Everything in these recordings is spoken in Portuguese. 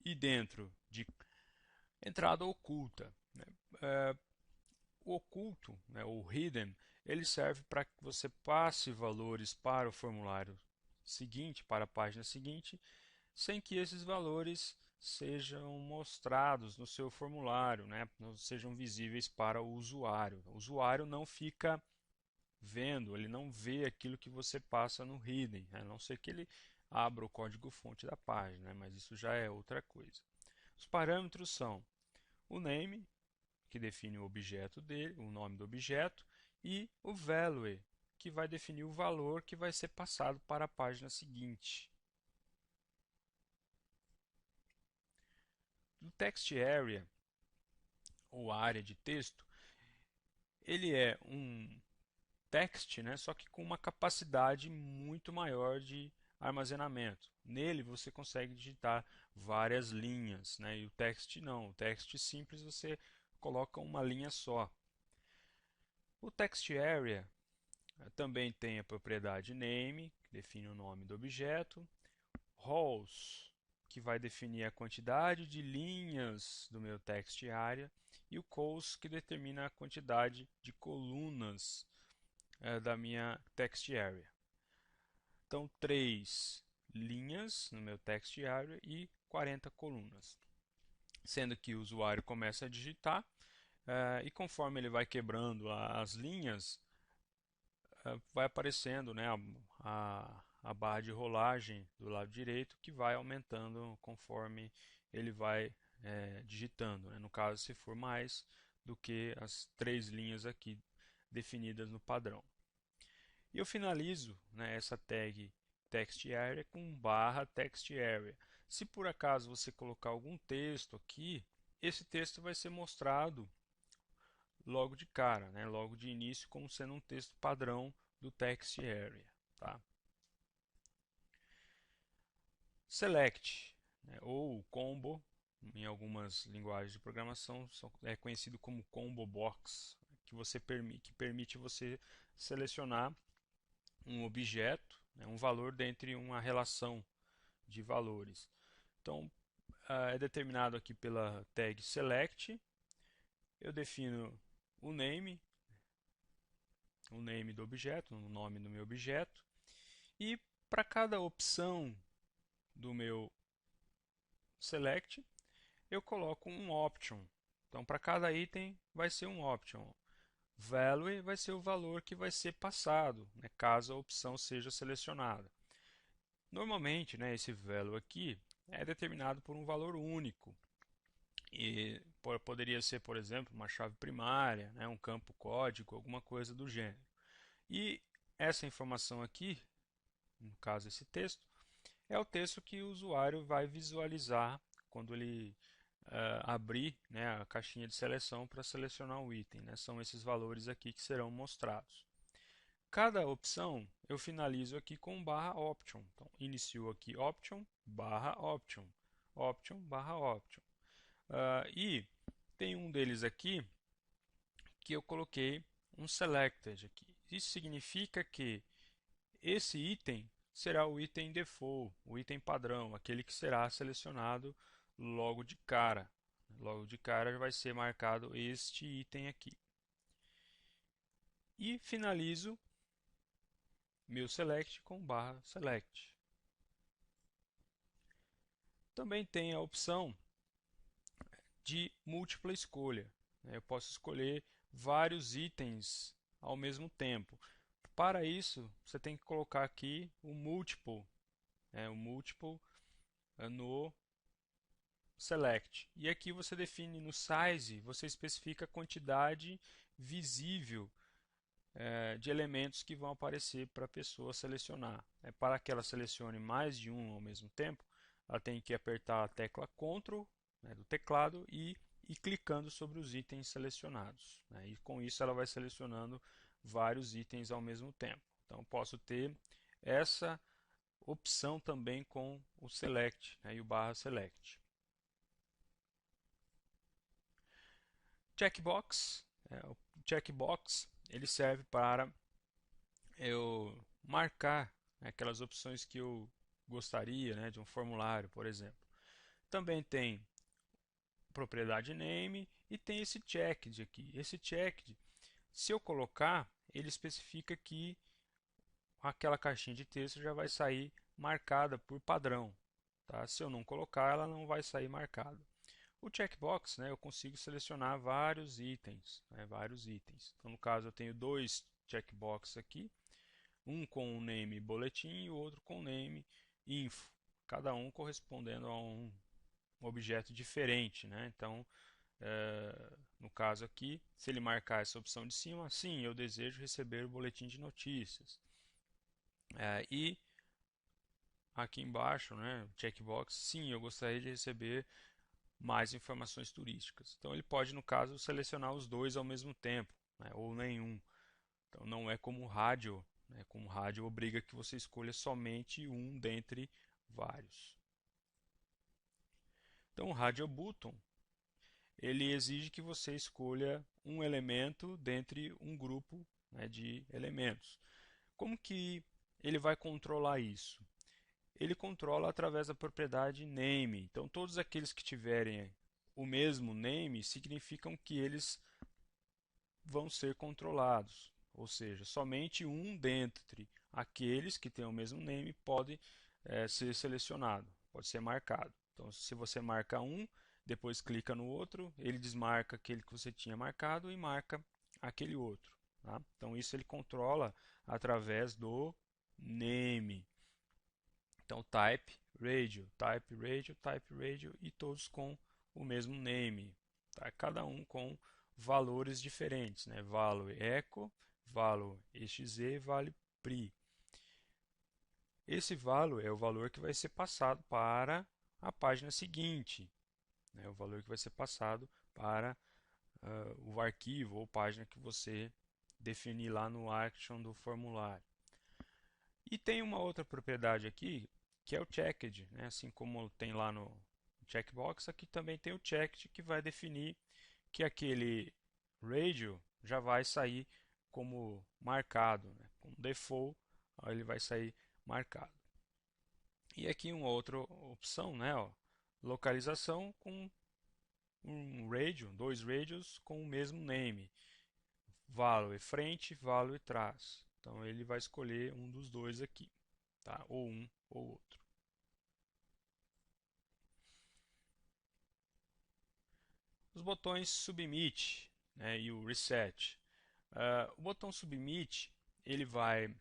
e dentro de entrada oculta, né? O oculto, né, o hidden, ele serve para que você passe valores para o formulário seguinte, para a página seguinte, sem que esses valores sejam mostrados no seu formulário, né? Não sejam visíveis para o usuário. O usuário não fica vendo, ele não vê aquilo que você passa no hidden, a não ser que ele abra o código-fonte da página, né? Mas isso já é outra coisa. Os parâmetros são o name, que define o objeto dele, o nome do objeto, e o value, que vai definir o valor que vai ser passado para a página seguinte. O text area, ou área de texto, ele é um text, né, só que com uma capacidade muito maior de armazenamento. Nele você consegue digitar várias linhas, né, e o text não. O text simples você coloca uma linha só. O text area também tem a propriedade name, que define o nome do objeto, rows, que vai definir a quantidade de linhas do meu text area, e o cos, que determina a quantidade de colunas da minha text area. Então, 3 linhas no meu text area e 40 colunas. Sendo que o usuário começa a digitar e conforme ele vai quebrando as linhas, vai aparecendo, né, a barra de rolagem do lado direito que vai aumentando conforme ele vai digitando, né? No caso, se for mais do que as 3 linhas aqui definidas no padrão. E eu finalizo, né, essa tag text area com barra text area. Se por acaso você colocar algum texto aqui, esse texto vai ser mostrado logo de cara, né, logo de início, como sendo um texto padrão do text area. Tá? Select, né, ou combo, em algumas linguagens de programação, é conhecido como combo box, que permite você selecionar um objeto, né, um valor dentre uma relação de valores. Então, é determinado aqui pela tag select. Eu defino o name do objeto, o nome do meu objeto. E para cada opção do meu select, eu coloco um option. Então, para cada item vai ser um option. Value vai ser o valor que vai ser passado, né, caso a opção seja selecionada. Normalmente, né, esse value aqui é determinado por um valor único. E poderia ser, por exemplo, uma chave primária, né, um campo código, alguma coisa do gênero. E essa informação aqui, no caso esse texto, é o texto que o usuário vai visualizar quando ele abrir, né, a caixinha de seleção para selecionar o item, né? São esses valores aqui que serão mostrados. Cada opção eu finalizo aqui com barra option. Então, inicio aqui option, barra option, option, barra option. E tem um deles aqui que eu coloquei um selected aqui. Isso significa que esse item será o item default, o item padrão, aquele que será selecionado logo de cara. Logo de cara vai ser marcado este item aqui. E finalizo meu select com barra select. Também tem a opção de múltipla escolha. Eu posso escolher vários itens ao mesmo tempo. Para isso, você tem que colocar aqui o multiple no select. E aqui você define no size, você especifica a quantidade visível de elementos que vão aparecer para a pessoa selecionar. Para que ela selecione mais de um ao mesmo tempo, ela tem que apertar a tecla Ctrl, né, do teclado e ir clicando sobre os itens selecionados. Né, e com isso ela vai selecionando vários itens ao mesmo tempo. Então posso ter essa opção também com o select, né, e o barra select. Checkbox, o checkbox ele serve para eu marcar, né, aquelas opções que eu gostaria, né, de um formulário, por exemplo. Também tem propriedade name e tem esse checked aqui. Esse checked, se eu colocar, ele especifica que aquela caixinha de texto já vai sair marcada por padrão. Tá? Se eu não colocar, ela não vai sair marcada. O checkbox, né, eu consigo selecionar vários itens, né, vários itens. Então, no caso, eu tenho dois checkboxes aqui, um com o name boletim e o outro com o name info, cada um correspondendo a um objeto diferente, né? Então, no caso aqui, se ele marcar essa opção de cima, sim, eu desejo receber o boletim de notícias. E aqui embaixo, né, checkbox, sim, eu gostaria de receber mais informações turísticas. Então ele pode, no caso, selecionar os dois ao mesmo tempo, né, ou nenhum. Então não é como rádio, né, como rádio obriga que você escolha somente um dentre vários. Então o Radio Button, ele exige que você escolha um elemento dentre um grupo, né, de elementos. Como que ele vai controlar isso? Ele controla através da propriedade name. Então, todos aqueles que tiverem o mesmo name significam que eles vão ser controlados. Ou seja, somente um dentre aqueles que têm o mesmo name pode ser selecionado, pode ser marcado. Então, se você marca um, depois clica no outro, ele desmarca aquele que você tinha marcado e marca aquele outro. Tá? Então, isso ele controla através do name. Então, type radio, type radio e todos com o mesmo name, tá? Cada um com valores diferentes, né? Value echo, value exe, value pri. Esse value é o valor que vai ser passado para a página seguinte, né? O valor que vai ser passado para o arquivo ou página que você definir lá no action do formulário. E tem uma outra propriedade aqui, que é o checked, né? Assim como tem lá no checkbox, aqui também tem o checked, que vai definir que aquele radio já vai sair como marcado, né? Com default, ele vai sair marcado. E aqui uma outra opção, né? Ó, localização com um radio, dois radios com o mesmo name, value frente, value trás. Então ele vai escolher um dos dois aqui, tá? Ou um ou outro. Os botões Submit, né, e o Reset. O botão Submit, ele vai,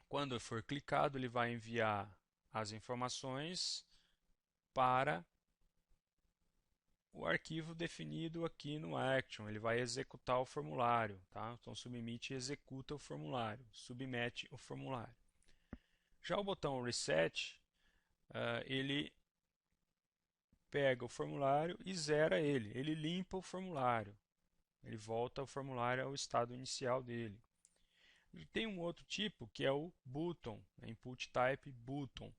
quando for clicado, ele vai enviar as informações para o arquivo definido aqui no Action. Ele vai executar o formulário. Tá? Então, Submit executa o formulário, submete o formulário. Já o botão Reset, ele pega o formulário e zera ele. Ele limpa o formulário. Ele volta o formulário ao estado inicial dele. E tem um outro tipo que é o button, né, input type button.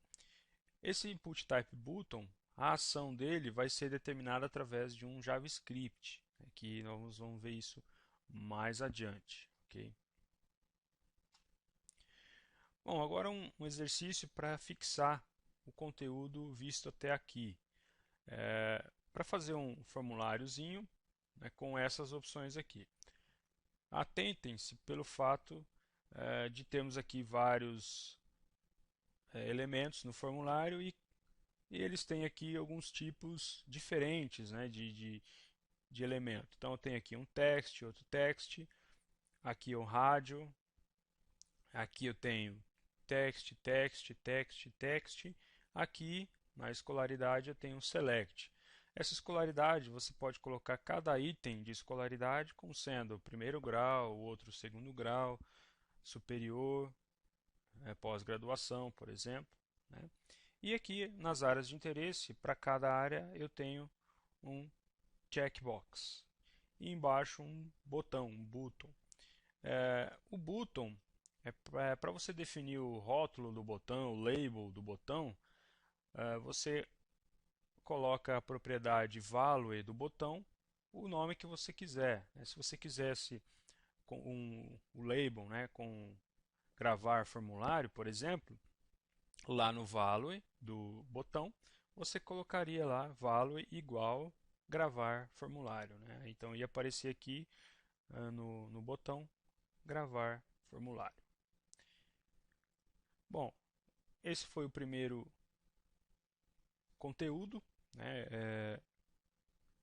Esse input type button, a ação dele vai ser determinada através de um JavaScript, né, que nós vamos ver isso mais adiante. Okay? Bom, agora um exercício para fixar o conteúdo visto até aqui. Para fazer um formuláriozinho, né, com essas opções aqui. Atentem-se pelo fato de termos aqui vários elementos no formulário e eles têm aqui alguns tipos diferentes, né, de elemento. Então eu tenho aqui um text, outro text, aqui um rádio, aqui eu tenho text, text, text, text, aqui na escolaridade eu tenho um select. Essa escolaridade você pode colocar cada item de escolaridade como sendo o primeiro grau, o outro segundo grau, superior, pós-graduação, por exemplo. Né? E aqui nas áreas de interesse, para cada área eu tenho um checkbox. E embaixo um botão, um button. O button é para você definir o rótulo do botão, o label do botão, você coloca a propriedade value do botão, o nome que você quiser. Né? Se você quisesse com o label, né, com gravar formulário, por exemplo, lá no value do botão, você colocaria lá value igual gravar formulário, né? Então ia aparecer aqui no botão gravar formulário. Bom, esse foi o primeiro conteúdo, né?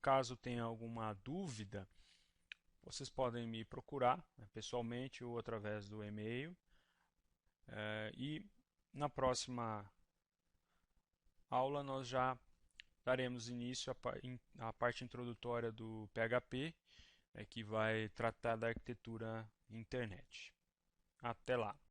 Caso tenha alguma dúvida, vocês podem me procurar, né, pessoalmente ou através do e-mail. E na próxima aula nós já daremos início à parte introdutória do PHP, que vai tratar da arquitetura internet. Até lá!